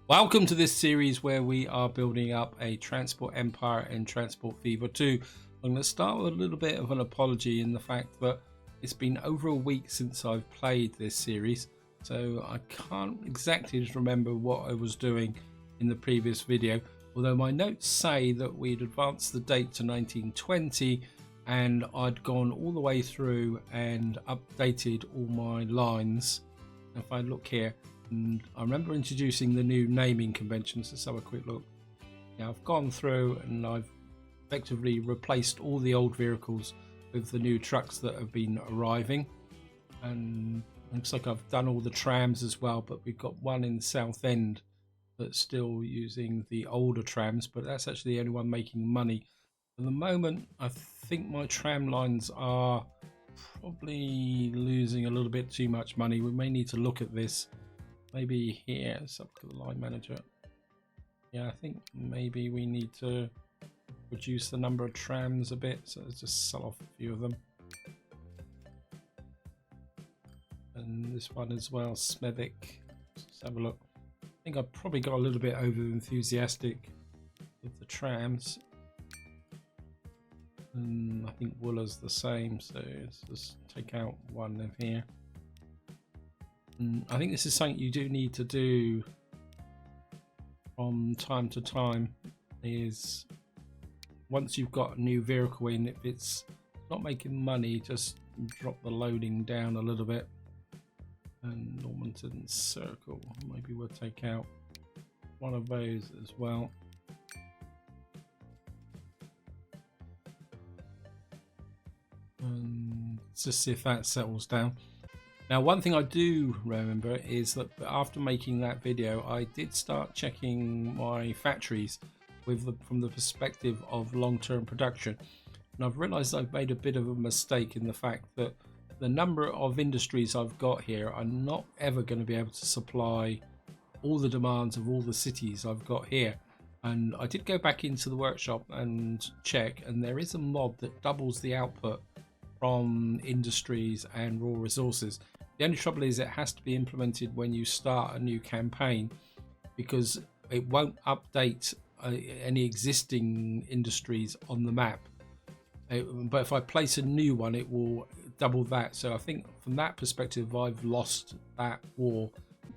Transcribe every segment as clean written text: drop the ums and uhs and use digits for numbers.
Welcome to this series where we are building up a transport empire in Transport Fever 2. I'm going to start with a little bit of an apology in the fact that it's been over a week since I've played this series, so I can't exactly remember what I was doing in the previous video, although my notes say that we'd advanced the date to 1920 and I'd gone all the way through and updated all my lines. If I look here, and I remember introducing the new naming conventions. Let's have a quick look. Now I've gone through and I've effectively replaced all the old vehicles with the new trucks that have been arriving, and it looks like I've done all the trams as well, but we've got one in the south end that's still using the older trams, but that's actually the only one making money at the moment. I think my tram lines are probably losing a little bit too much money. We may need to look at this. Maybe here, let's have a look at the line manager. Yeah, I think maybe we need to reduce the number of trams a bit, so let's just sell off a few of them. And this one as well, Smethwick. Let's have a look. I think I probably got a little bit over enthusiastic with the trams. And I think Wooler's the same, so let's just take out one of here. I think this is something you do need to do from time to time, is once you've got a new vehicle in, if it's not making money, just drop the loading down a little bit. And Normanton Circle, maybe we'll take out one of those as well. And let's just see if that settles down. Now, one thing I do remember is that after making that video, I did start checking my factories from the perspective of long-term production. And I've realized I've made a bit of a mistake in the fact that the number of industries I've got here are not ever going to be able to supply all the demands of all the cities I've got here. And I did go back into the workshop and check, and there is a mod that doubles the output from industries and raw resources. The only trouble is it has to be implemented when you start a new campaign, because it won't update any existing industries on the map. But if I place a new one, it will double that. So I think from that perspective, I've lost that war.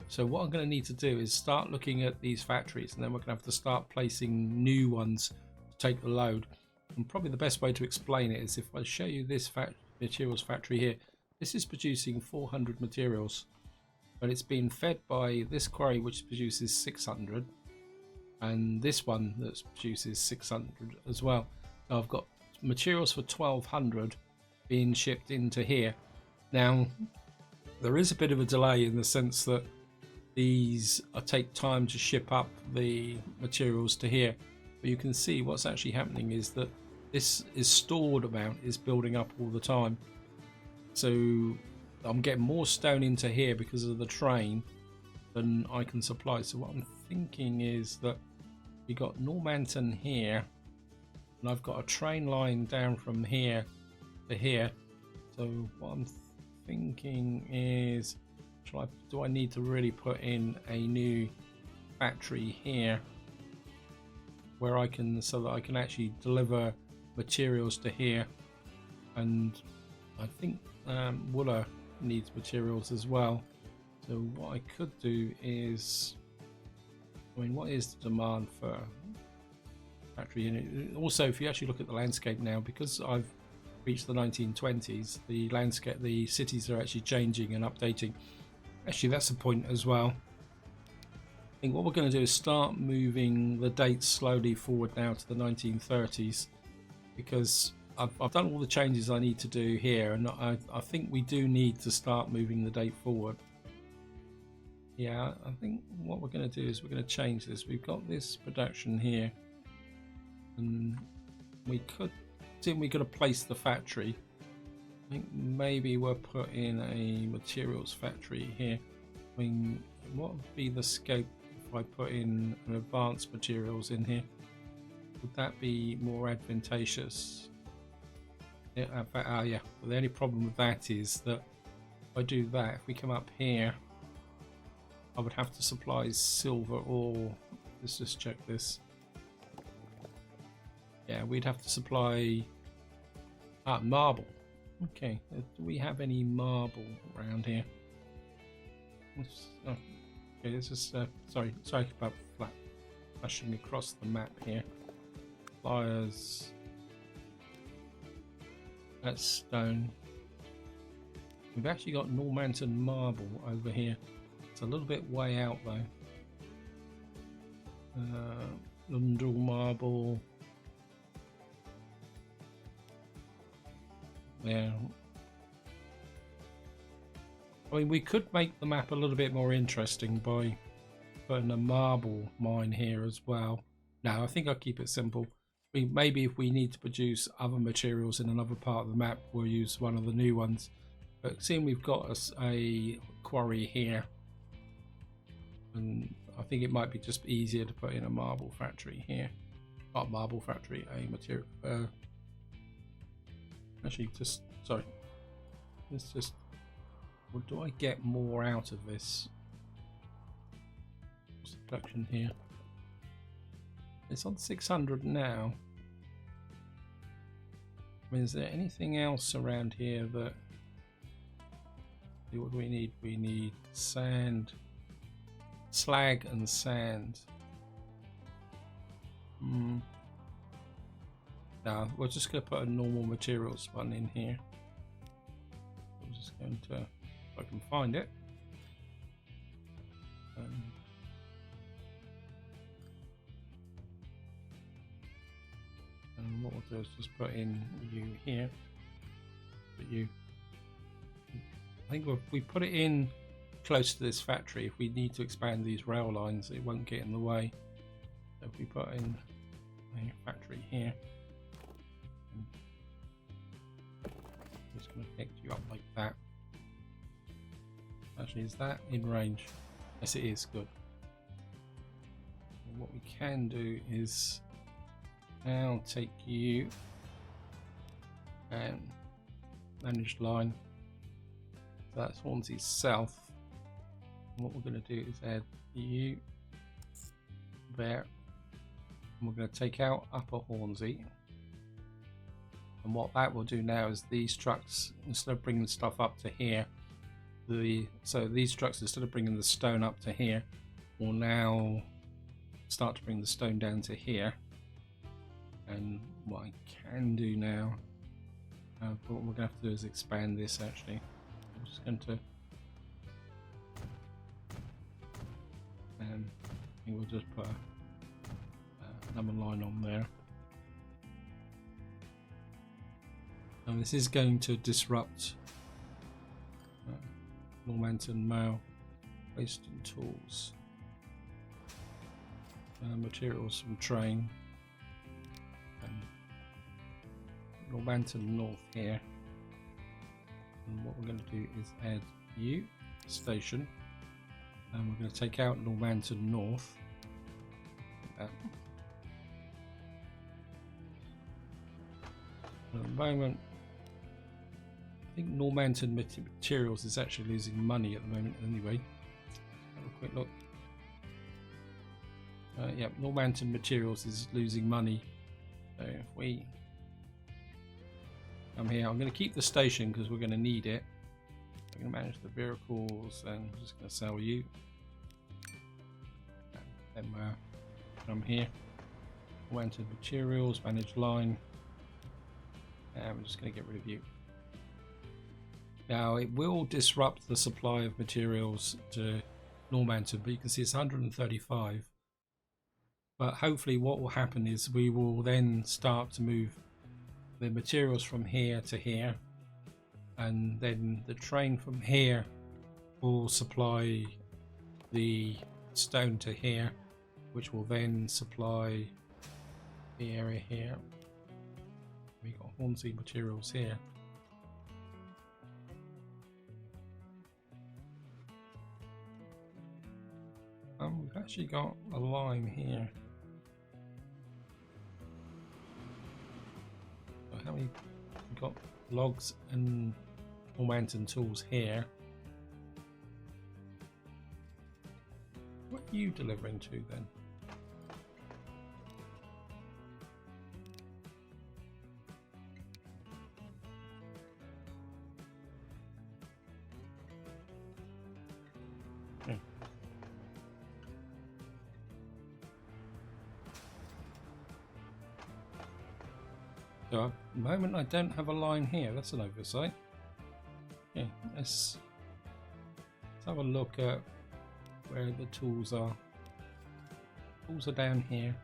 So what I'm going to need to do is start looking at these factories, and then we're going to have to start placing new ones to take the load. And probably the best way to explain it is if I show you this materials factory here. This is producing 400 materials, but it's being fed by this quarry which produces 600, and this one that produces 600 as well. So I've got materials for 1200 being shipped into here. Now there is a bit of a delay in the sense that these take time to ship up the materials to here, but you can see what's actually happening is that this is stored amount is building up all the time. So I'm getting more stone into here because of the train than I can supply. So what I'm thinking is that we got Normanton here, and I've got a train line down from here to here. So what I'm thinking is, do I need to really put in a new factory here where I can, so that I can actually deliver materials to here? And I think Wooler needs materials as well. So what I could do is, I mean, what is the demand for factory unit? Also, if you actually look at the landscape now, because I've reached the 1920s, the landscape, the cities are actually changing and updating. Actually, that's a point as well. I think what we're going to do is start moving the dates slowly forward now to the 1930s, because I've done all the changes I need to do here, and I think we do need to start moving the date forward. Yeah, I think what we're going to do is we're going to change this. We've got this production here, and we could see we're going to place the factory. I think maybe we'll put in a materials factory here. I mean, what would be the scope if I put in an advanced materials in here? Would that be more advantageous? Yeah, yeah. Well, the only problem with that is that if I do that, if we come up here, I would have to supply silver ore. Let's just check this. Yeah, we'd have to supply marble. Okay, do we have any marble around here? Oh, okay, this is sorry about flashing across the map here. Flyers. That's stone. We've actually got Normanton marble over here. It's a little bit way out though. Lundell marble. Yeah. I mean, we could make the map a little bit more interesting by putting a marble mine here as well. No, I think I'll keep it simple. Maybe if we need to produce other materials in another part of the map, we'll use one of the new ones. But seeing we've got a quarry here, and I think it might be just easier to put in a marble factory here. Not a marble factory, a material. Actually, just sorry. Let's just. Well, do I get more out of this? What's the production here? It's on 600 now. I mean, is there anything else around here that... What do we need? We need sand. Slag and sand. No, we're just going to put a normal materials one in here. I'm just going to... If I can find it. And what we'll do is just put in you here. But you, I think if we put it in close to this factory, if we need to expand these rail lines, it won't get in the way. So if we put in a factory here, I'm just going to connect you up like that. Actually, is that in range? Yes, it is. Good. And what we can do is now take you and managed line. So that's Hornsey South. And what we're going to do is add you there. And we're going to take out Upper Hornsey. And what that will do now is these trucks, instead of bringing stuff up to here, so these trucks, instead of bringing the stone up to here, will now start to bring the stone down to here. And what I can do now, what we're going to have to do is expand this actually. I'm just going to, and we'll just put another line on there. And this is going to disrupt Normanton Mail, waste and tools, materials from train, and Normanton North here. And what we're going to do is add you station, and we're going to take out Normanton North. At the moment, I think Normanton Materials is actually losing money at the moment anyway. Have a quick look. Yeah, Normanton Materials is losing money. So if we come here, I'm going to keep the station because we're going to need it. I'm going to manage the vehicles, and I'm just going to sell you. And then come here. Normanton Materials, manage line. And we're just going to get rid of you. Now it will disrupt the supply of materials to Normanton, but you can see it's 135. But hopefully what will happen is we will then start to move the materials from here to here, and then the train from here will supply the stone to here, which will then supply the area here. We got Hornsey Materials here. We've actually got a line here. So how many? We've got logs and Normanton tools here. you delivering to then? Okay. So at the moment I don't have a line here. That's an oversight. Okay, let's have a look at where the tools are. Tools are down here.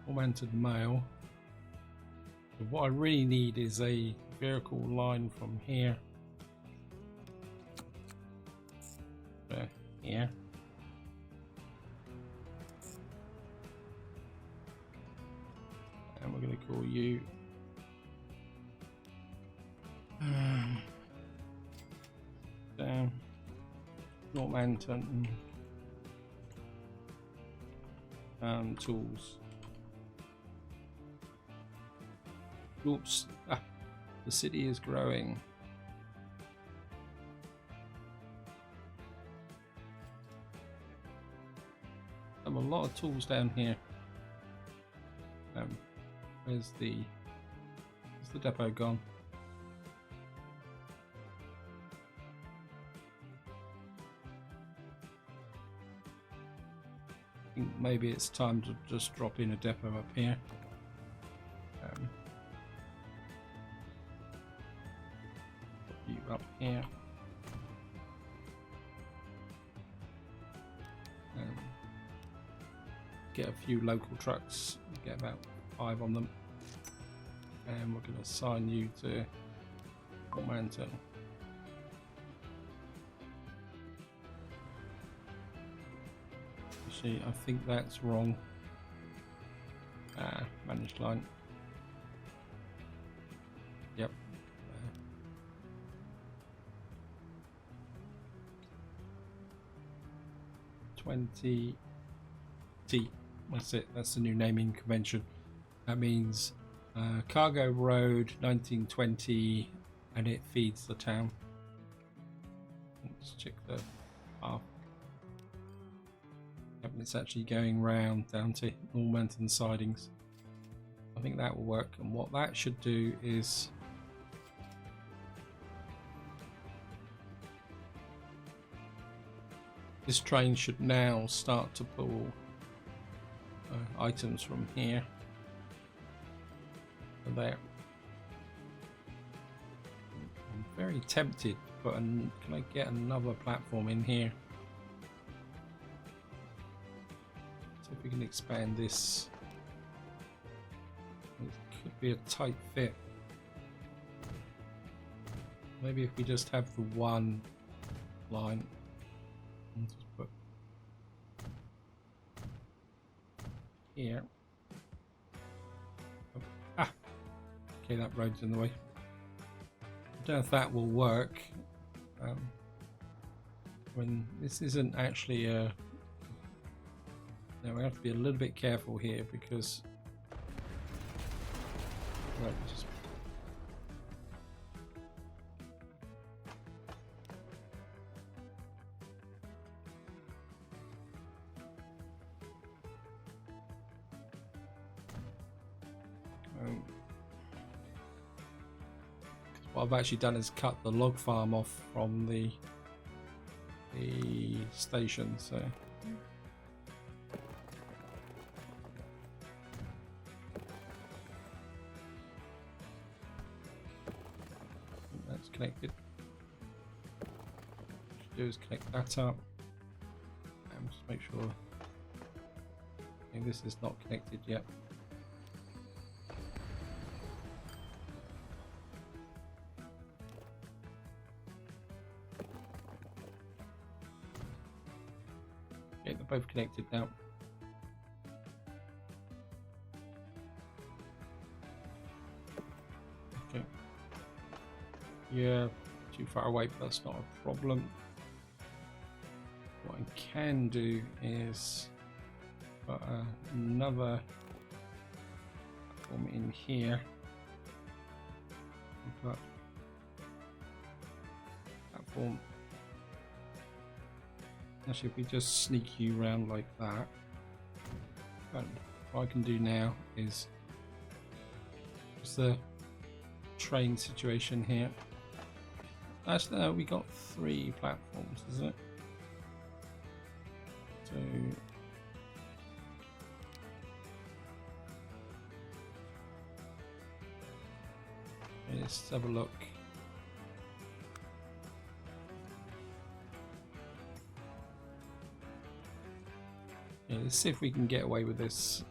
Augmented mail. So what I really need is a vertical line from here to here. And we're going to call you down Northampton tools. Oops, the city is growing. I have a lot of tools down here. Where's the depot gone? I think maybe it's time to just drop in a depot up here. Put you up here. Get a few local trucks, get about 5 on them, and we're going to assign you to Mountain. Actually, I think that's wrong. Managed line. Yep. 20 T. That's it. That's the new naming convention. That means Cargo Road 1920, and it feeds the town. Let's check the path. Yep, it's actually going round down to Northampton sidings. I think that will work. And what that should do is this train should now start to pull items from here to there. I'm very tempted, but can I get another platform in here? So if we can expand this, it could be a tight fit. Maybe if we just have the one line, and just put here. Oh, okay, that road's in the way. I don't know if that will work. When this isn't actually a... No, we have to be a little bit careful here because... Right, just... What I've actually done is cut the log farm off from the station, so that's connected. What I should do is connect that up and just make sure this is not connected yet. Okay, they're both connected now. Okay. Yeah, too far away, but that's not a problem. What I can do is put another platform in here. Put platform Actually, if we just sneak you around like that, but what I can do now is just the train situation here. Actually, no, we got 3 platforms, isn't it? So let's have a look. Yeah, let's see if we can get away with this.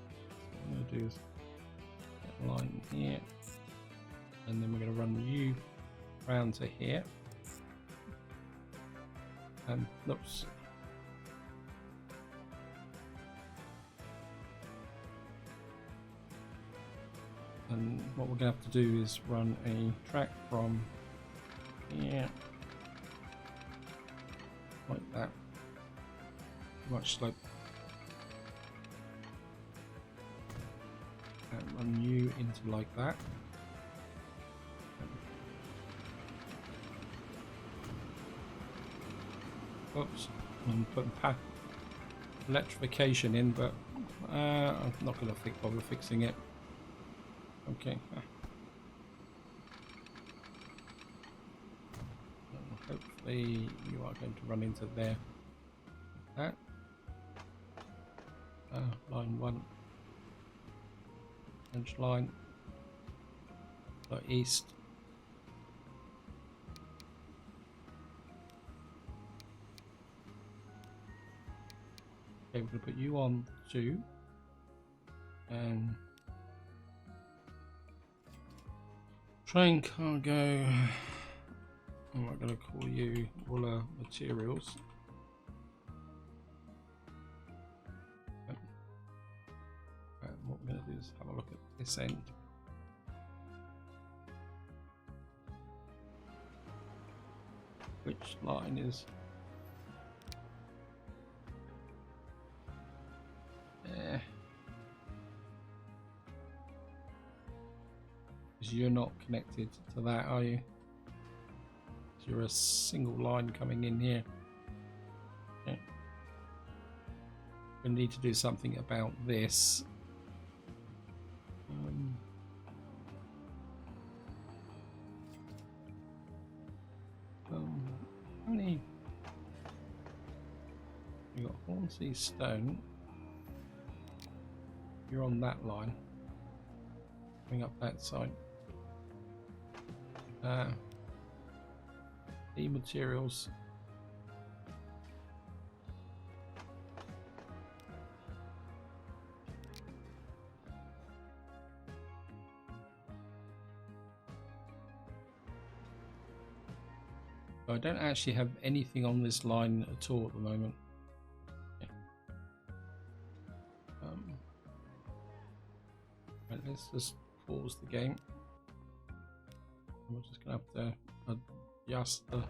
What I'm going to do is get a line here, and then we're going to run you round to here. And oops. And what we're going to have to do is run a track from here, like that. Much slope. And run you into like that. Oops, I'm putting electrification in, but I'm not going to bother fixing it. Okay. Hopefully you are going to run into there. Like that. Line 1. Edge line. East. Okay, we're going to put you on 2. And train cargo. I'm not going to call you Wooler Materials. What we're going to do is have a look at this end. Which line is there? Because you're not connected to that, are you? So you're a single line coming in here. Okay. We need to do something about this. How many? You got Hornsey Stone. You're on that line. Bring up that side. The materials. I don't actually have anything on this line at all at the moment. Okay. Right, let's just pause the game. We're just going to have to adjust the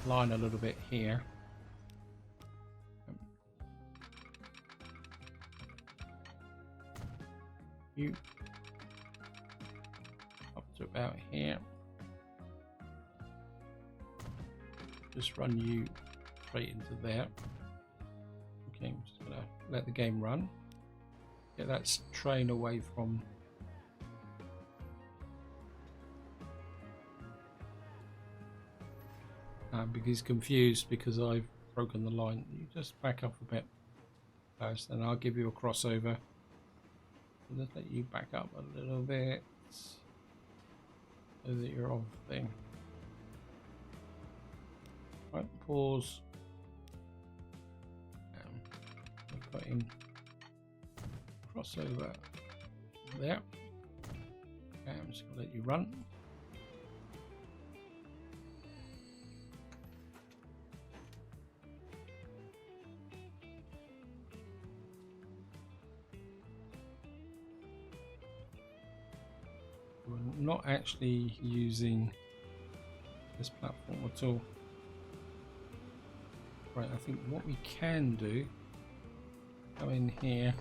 line a little bit here. You up to about here. Just run you straight into there. Okay, I'm just gonna let the game run. Get that train away from because he's confused because I've broken the line. You just back up a bit first, and I'll give you a crossover. I'll just let you back up a little bit so that you're off the thing. Right, pause. Put in crossover there. Okay, I'm just going to let you run. We're not actually using this platform at all. Right, I think what we can do, come in here.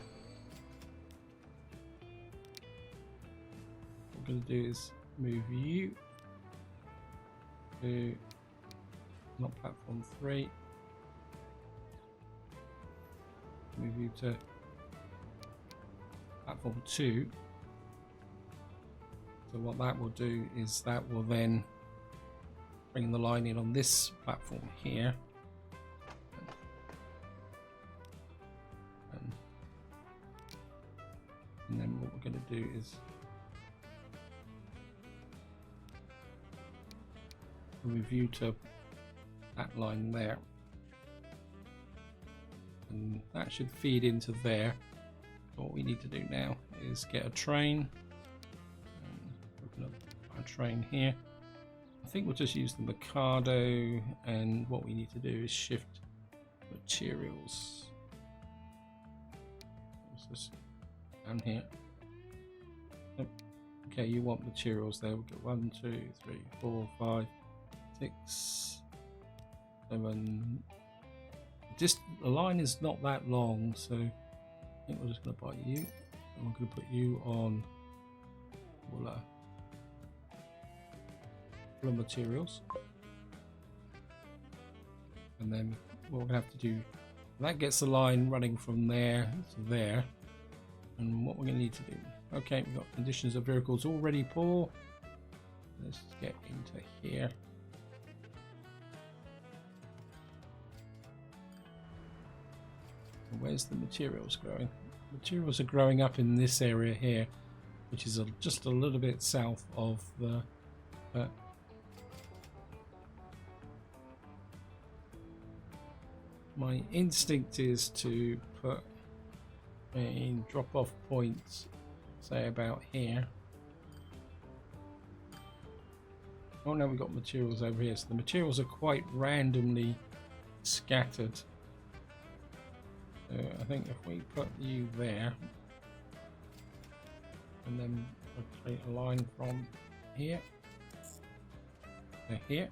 What we're going to do is move you to not platform 3. move you to platform 2. So what that will do is that will then bring the line in on this platform here. And then what we're going to do is move you to that line there. And that should feed into there. What we need to do now is get a train. Open up our train here. I think we'll just use the Mikado, and what we need to do is shift materials. What's this? Down here. Yep. Okay, you want materials there. We'll get 1, 2, 3, 4, 5, 6, 7. The line is not that long, so I think we're just going to buy you, and we're going to put you on Wooler materials. And then what we're going to have to do, that gets the line running from there to there. And what we're going to need to do, okay, we've got conditions of vehicles already poor. Let's get into here. So where's the materials growing? Materials are growing up in this area here, which is just a little bit south of the my instinct is to put a drop-off point, say about here. Oh no, we've got materials over here, so the materials are quite randomly scattered. So I think if we put you there, and then we'll create a line from here to here.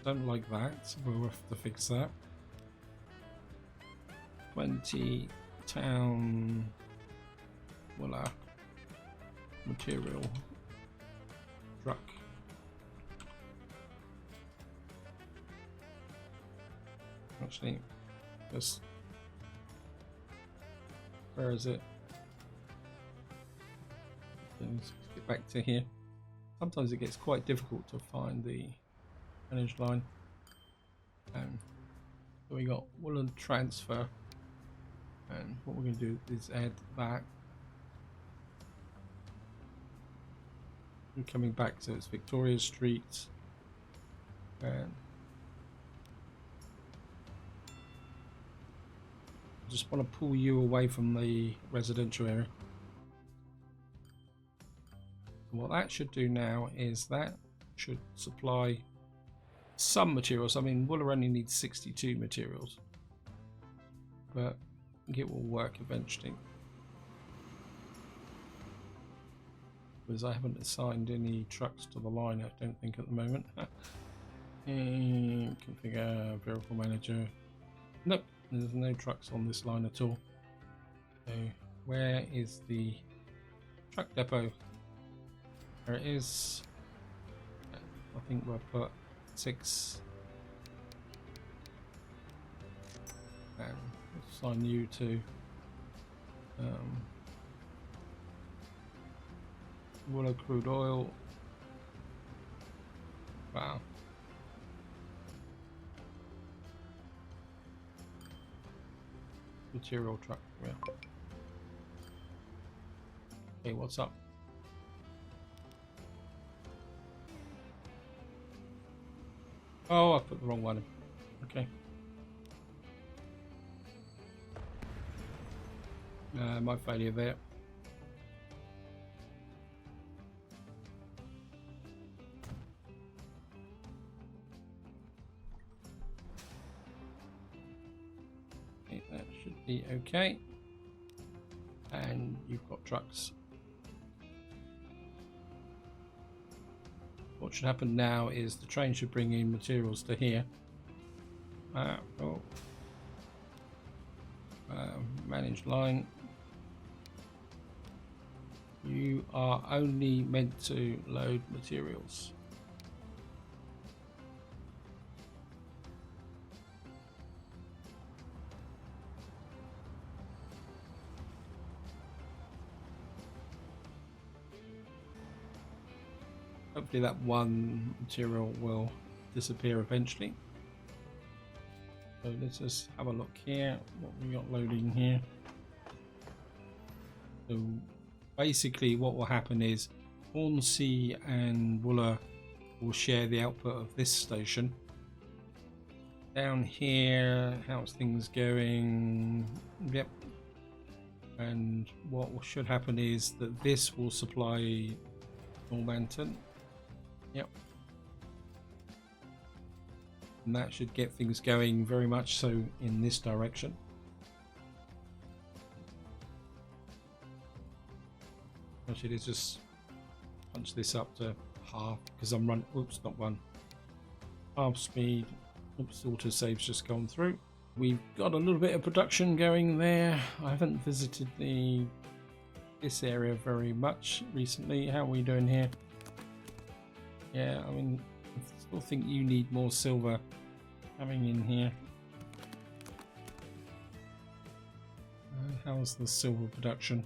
Don't like that, so we'll have to fix that. 20 town Wooler material truck. Actually, just where is it? Let's get back to here. Sometimes it gets quite difficult to find the manage line. So we got Woolen transfer, and what we're going to do is add that. We're coming back, so it's Victoria Street, and I just want to pull you away from the residential area. And what that should do now is that should supply some materials. I mean, Wooler only needs 62 materials, but I think it will work eventually, because I haven't assigned any trucks to the line, I don't think, at the moment. And configure vehicle manager. Nope, there's no trucks on this line at all. So where is the truck depot? There it is. I think we'll put 6, and we'll assign you to Wooler crude oil. Wow. Material truck. Yeah. Hey, what's up? Oh, I put the wrong one in. Okay. My failure there. Okay, that should be okay. And you've got trucks. What should happen now is the train should bring in materials to here. Manage line. You are only meant to load materials. hopefully that one material will disappear eventually. So let's just have a look here, what we got loading here. So basically what will happen is Hornsey and Wooler will share the output of this station. Down here, how's things going? Yep. And what should happen is that this will supply Normanton. Yep. And that should get things going very much so in this direction. Actually, let's just punch this up to half because I'm running. Oops, not one. Half speed. Oops, autosave's just gone through. We've got a little bit of production going there. I haven't visited this area very much recently. How are we doing here? Yeah, I mean, I still think you need more silver coming in here. How's the silver production?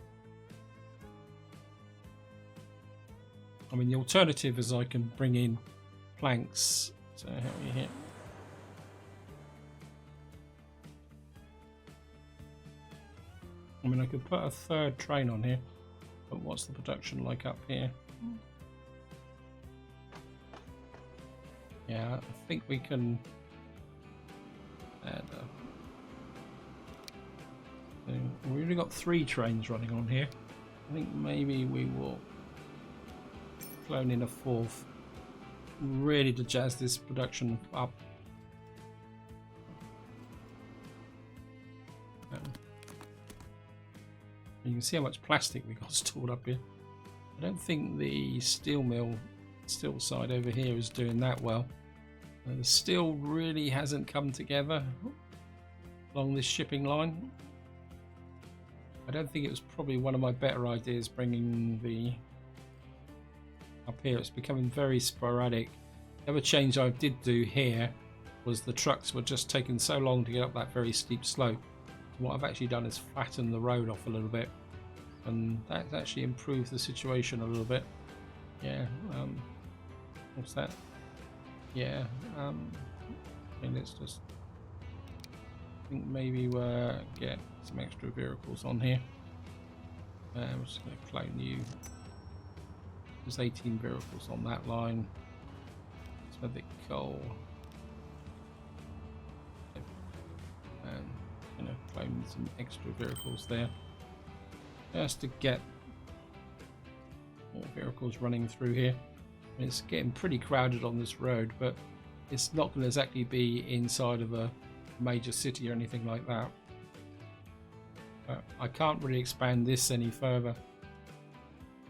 I mean, the alternative is I can bring in planks. So how are we here? I mean, I could put a third train on here, but what's the production like up here? Yeah, I think we can add we've only got 3 trains running on here. I think maybe we will clone in a 4th, really to jazz this production up. You can see how much plastic we got stored up here. I don't think the steel side over here is doing that well. The steel really hasn't come together along this shipping line. I don't think it was probably one of my better ideas bringing the up here. It's becoming very sporadic. The other change I did do here was the trucks were just taking so long to get up that very steep slope. What I've actually done is flatten the road off a little bit, and that's actually improved the situation a little bit. Yeah, what's that? Yeah, I mean, let's just think maybe we'll get some extra vehicles on here. I'm just going to clone you. There's 18 vehicles on that line. It's a bit coal. And clone some extra vehicles there, just to get more vehicles running through here. I mean, it's getting pretty crowded on this road, but it's not going to exactly be inside of a major city or anything like that. But I can't really expand this any further,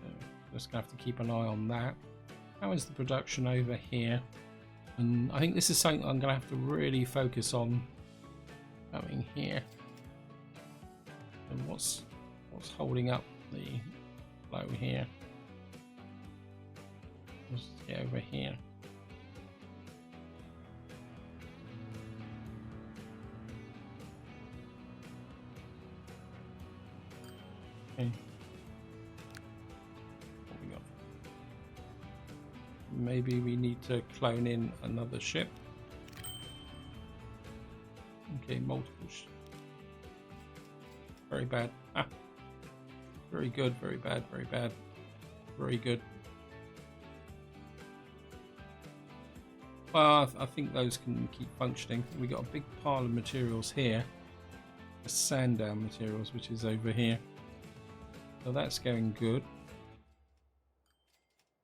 so just gonna have to keep an eye on that. How is the production over here? And I think this is something I'm gonna have to really focus on coming here. And what's holding up the flow here? Let's get over here. Okay. What we got? Maybe we need to clone in another ship. Okay, multiple ships. Very bad. Ah. Very good, very bad, very bad. Very good. Well, I think those can keep functioning. We got a big pile of materials here. The sand down materials, which is over here. So that's going good.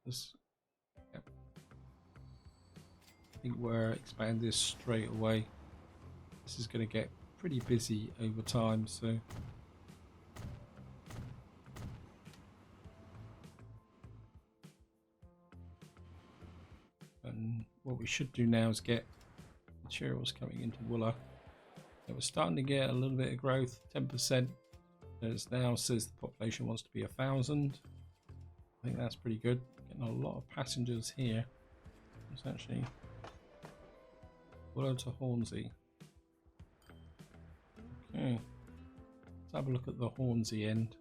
Yep. I think we're expand this straight away. This is going to get pretty busy over time, so and what we should do now is get materials coming into Wooler. So we're starting to get a little bit of growth, 10%. It now says the population wants to be 1,000. I think that's pretty good. Getting a lot of passengers here. It's actually Wooler to Hornsey. Okay, let's have a look at the Hornsey end.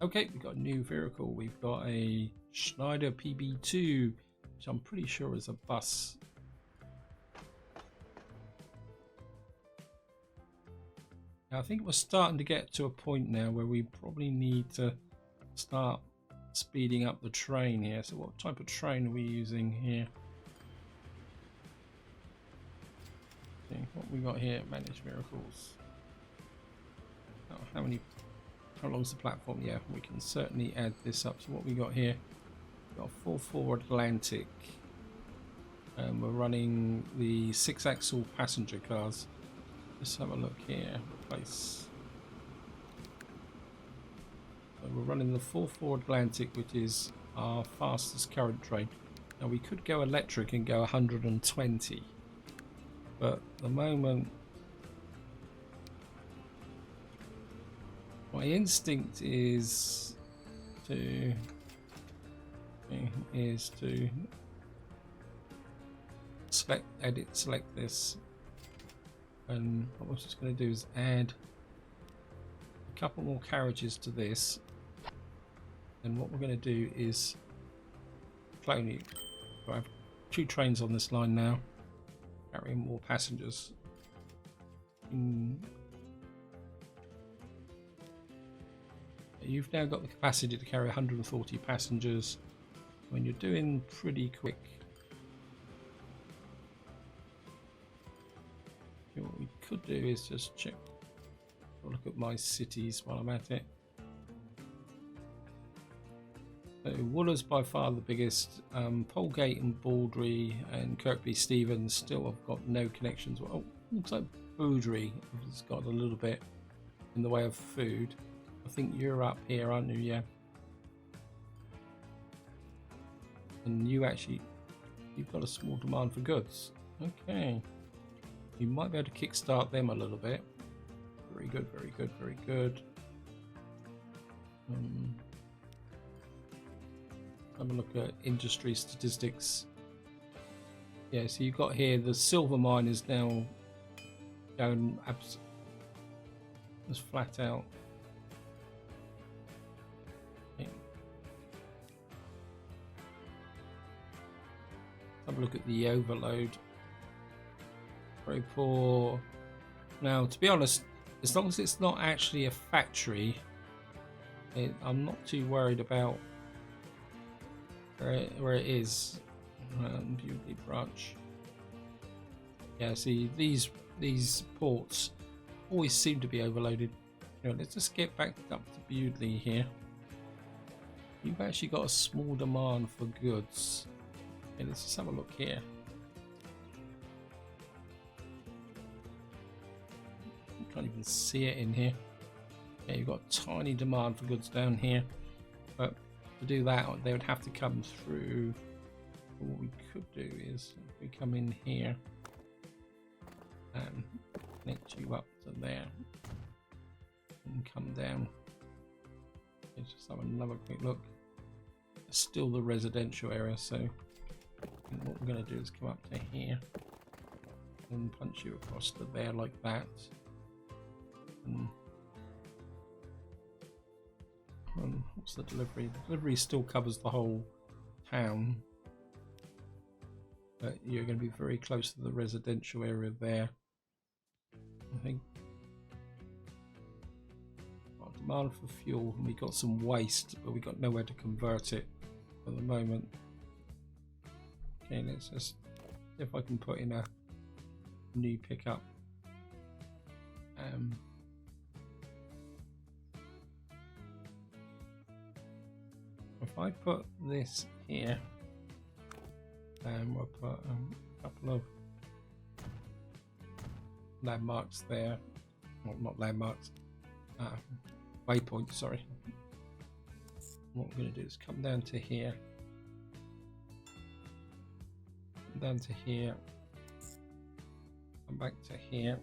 Okay, we've got a new vehicle. We've got a Schneider PB2, which I'm pretty sure is a bus. Now, I think we're starting to get to a point now where we probably need to start speeding up the train here. So what type of train are we using here? Okay, what we got here? Manage miracles. Oh, how long's the platform? Yeah, we can certainly add this up. So what we got here? We've got 4 Atlantic. And we're running the 6-axle passenger cars. Let's have a look here. Replace. So we're running the 4 Atlantic, which is our fastest current train. Now we could go electric and go 120, but at the moment my instinct is to select this, and what we're just going to do is add a couple more carriages to this, and what we're going to do is clone you. So I have 2 trains on this line now, carrying more passengers. You've now got the capacity to carry 140 passengers when you're doing pretty quick. What we could do is just check, look at my cities while I'm at it. So Wooler's by far the biggest. Polegate and Baldry and Kirkby Stevens still have got no connections. Well, looks like Baldry has got a little bit in the way of food. I think you're up here, aren't you? Yeah. And you've got a small demand for goods. Okay. You might be able to kickstart them a little bit. Very good, very good, very good. Have a look at industry statistics. Yeah, so you've got here the silver mine is now going just flat out. Yeah. Have a look at the overload. Very poor. Now, to be honest, as long as it's not actually a factory, I'm not too worried about where it is. Beauty branch. Yeah, see, these ports always seem to be overloaded. You know, let's just get back up to Bewdley here. You've actually got a small demand for goods. Okay, let's just have a look here. Can't even see it in here. Yeah, you've got tiny demand for goods down here, but to do that they would have to come through. But what we could do is if we come in here and connect you up to there and come down. Let's just have another quick look. It's still the residential area, so what we're going to do is come up to here and punch you across to there like that. What's the delivery? The delivery still covers the whole town, but you're going to be very close to the residential area there. I think demand for fuel, and we got some waste, but we got nowhere to convert it at the moment. Okay, let's just see if I can put in a new pickup. If I put this here, and we'll put a couple of landmarks there, well, not landmarks, waypoints, sorry. What we're going to do is come down to here, down to here, come back to here,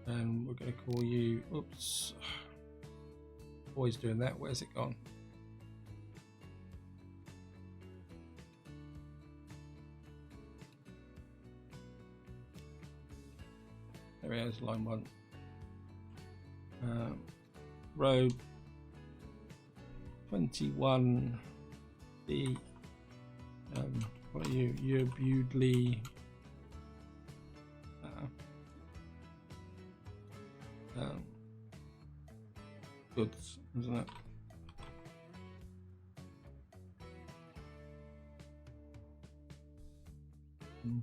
and we're going to call you, oops, always doing that, where's it gone? There it is, line 1. Road 21 the what are you? You're Bewdley goods, isn't it? And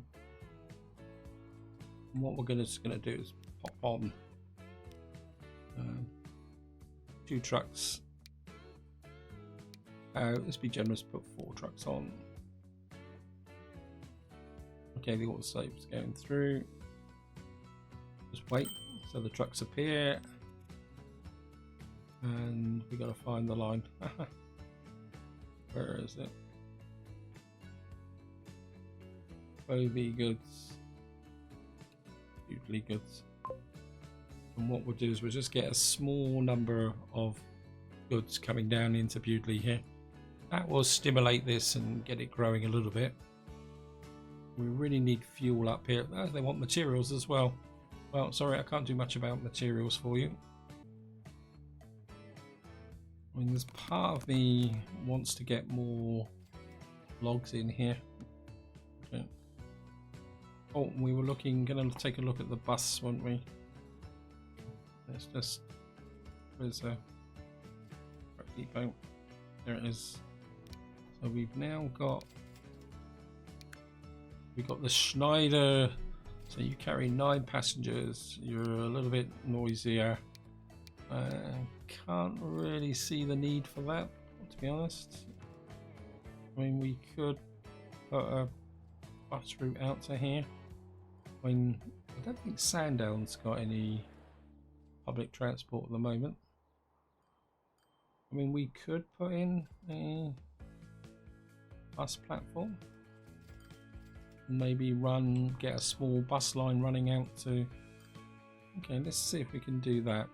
what we're just gonna do is pop on 2 trucks. Let's be generous, put 4 trucks on. Okay, the autosave's going through. Just wait so the trucks appear, and we got to find the line. Where is it? Bovey goods, Bewdley goods. And what we'll do is we'll just get a small number of goods coming down into Bewdley here. That will stimulate this and get it growing a little bit. We really need fuel up here. Oh, they want materials as well. Well, sorry, I can't do much about materials for you. I mean, there's part of me wants to get more logs in here. Okay. Oh, we were gonna take a look at the bus, weren't we? Let's just, where's the depot? There it is. So we've got the Schneider. So you carry 9 passengers. You're a little bit noisier. Can't really see the need for that, to be honest. I mean, we could put a bus route out to here. I mean, I don't think Sandown's got any public transport at the moment. I mean, we could put in a bus platform. Maybe get a small bus line running out to. Okay, let's see if we can do that.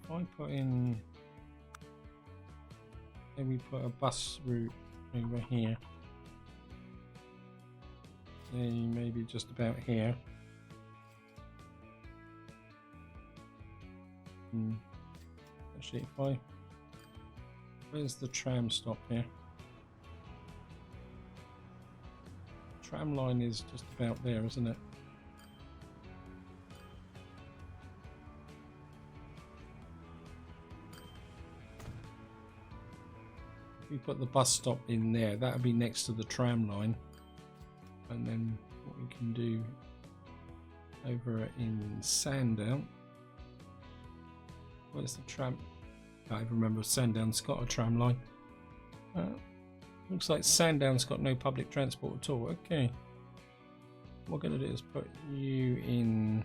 If I put in, maybe put a bus route over here. Say maybe just about here. Actually, where's the tram stop here? Tram line is just about there, isn't it? If we put the bus stop in there, that would be next to the tram line. And then what we can do over in Sandown. Where's the tram? I remember Sandown's got a tram line. Looks like Sandown's got no public transport at all. Okay. What we're going to do is put you in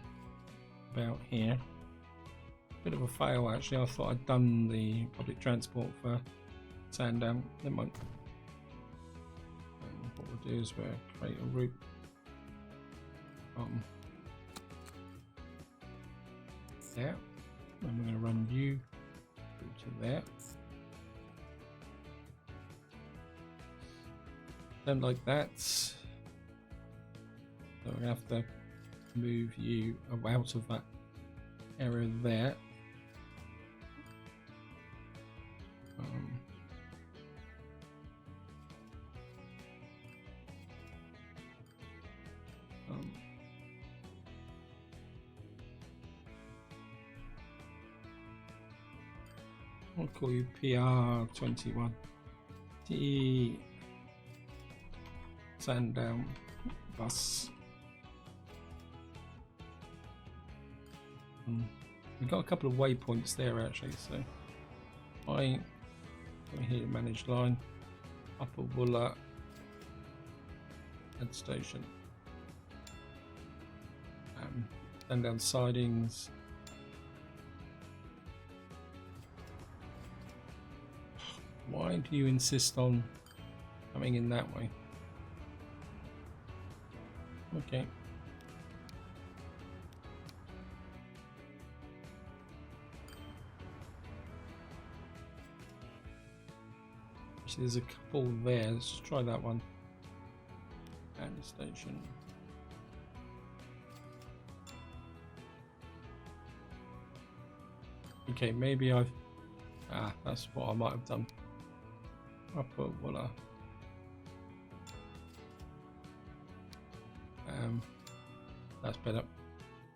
about here. Bit of a fail, actually. I thought I'd done the public transport for Sandown. Never mind. And what we'll do is we'll create a route from there. And we're going to run you through to there. Don't like that. So we're going to have to move you out of that area there. I'll call you PR21. T Sandown bus. We've got a couple of waypoints there actually, so I go here, manage line, Upper Wooler, head station, Sandown sidings. Why do you insist on coming in that way? Okay. Actually, there's a couple there. Let's just try that one. And the station. Okay, maybe I've Ah, that's what I might have done. I put Wooler. That's better.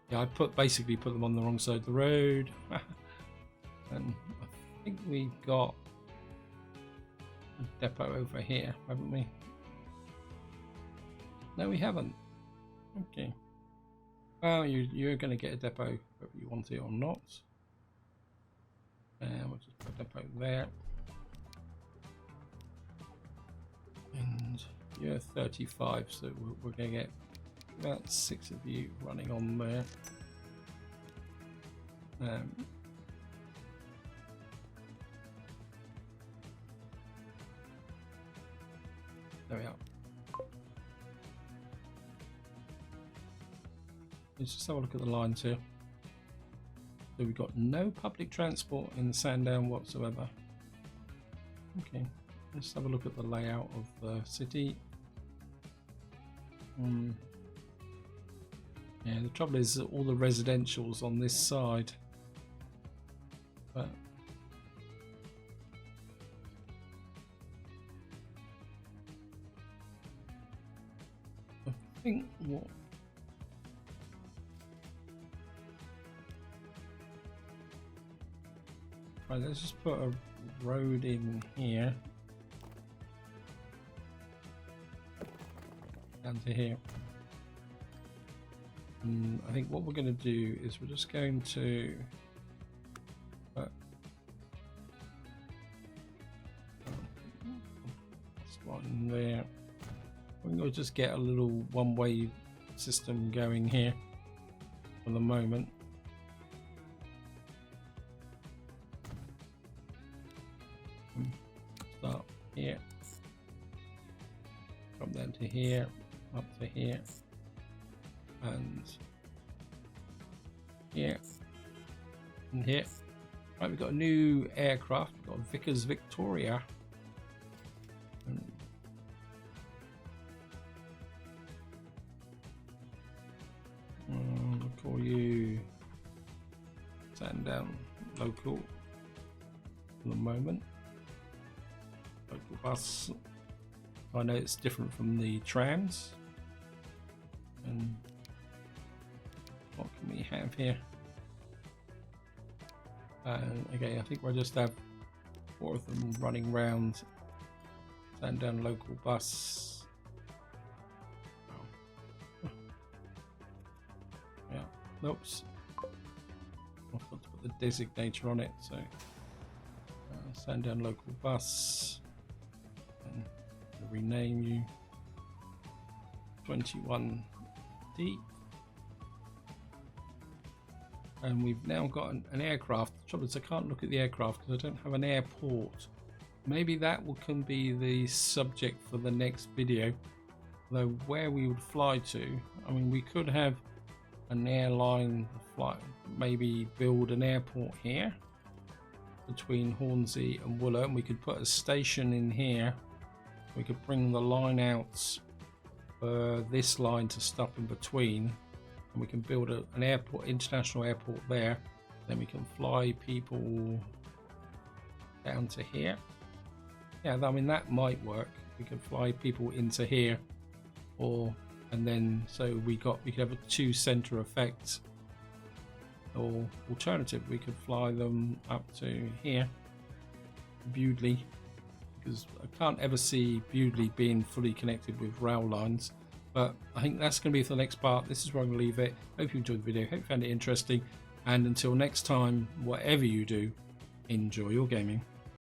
Yeah, I basically put them on the wrong side of the road. And I think we've got a depot over here, haven't we? No, we haven't. Okay. Well, you're going to get a depot whether you want it or not. And we'll just put a depot there. And you're 35, so we're going to get about 6 of you running on there. There we are. Let's just have a look at the lines here. So we've got no public transport in Sandown whatsoever. Okay, let's have a look at the layout of the city. Yeah, the trouble is that all the residential's on this side. But I think what right, let's just put a road in here down to here. And I think what we're going to do is we're just going to put this one there. We're going to just get a little one-way system going here for the moment. Start here, from then to here, up to here, and here, and here. Right, we've got a new aircraft. We've got Vickers Victoria. We'll call you Sandown Local for the moment. Local bus. I know it's different from the trams. And what can we have here? Okay, I think we'll just have 4 of them running round Sandown Local bus. Oh. Yeah, oops. I've got to put the designator on it, so Sandown Local bus. And I'll rename you 21D. And we've now got an aircraft. The trouble is I can't look at the aircraft because I don't have an airport. Maybe that can be the subject for the next video. Though where we would fly to, I mean, we could have an airline flight, maybe build an airport here between Hornsey and Wooler, and we could put a station in here. We could bring the line out for this line to stop in between. We can build an airport, international airport there. Then we can fly people down to here. Yeah, I mean that might work. We could fly people into here, and then so we could have a 2 center effect. Or alternative, we could fly them up to here, Bewdley, because I can't ever see Bewdley being fully connected with rail lines. But I think that's going to be for the next part. This is where I'm going to leave it. Hope you enjoyed the video. Hope you found it interesting. And until next time, whatever you do, enjoy your gaming.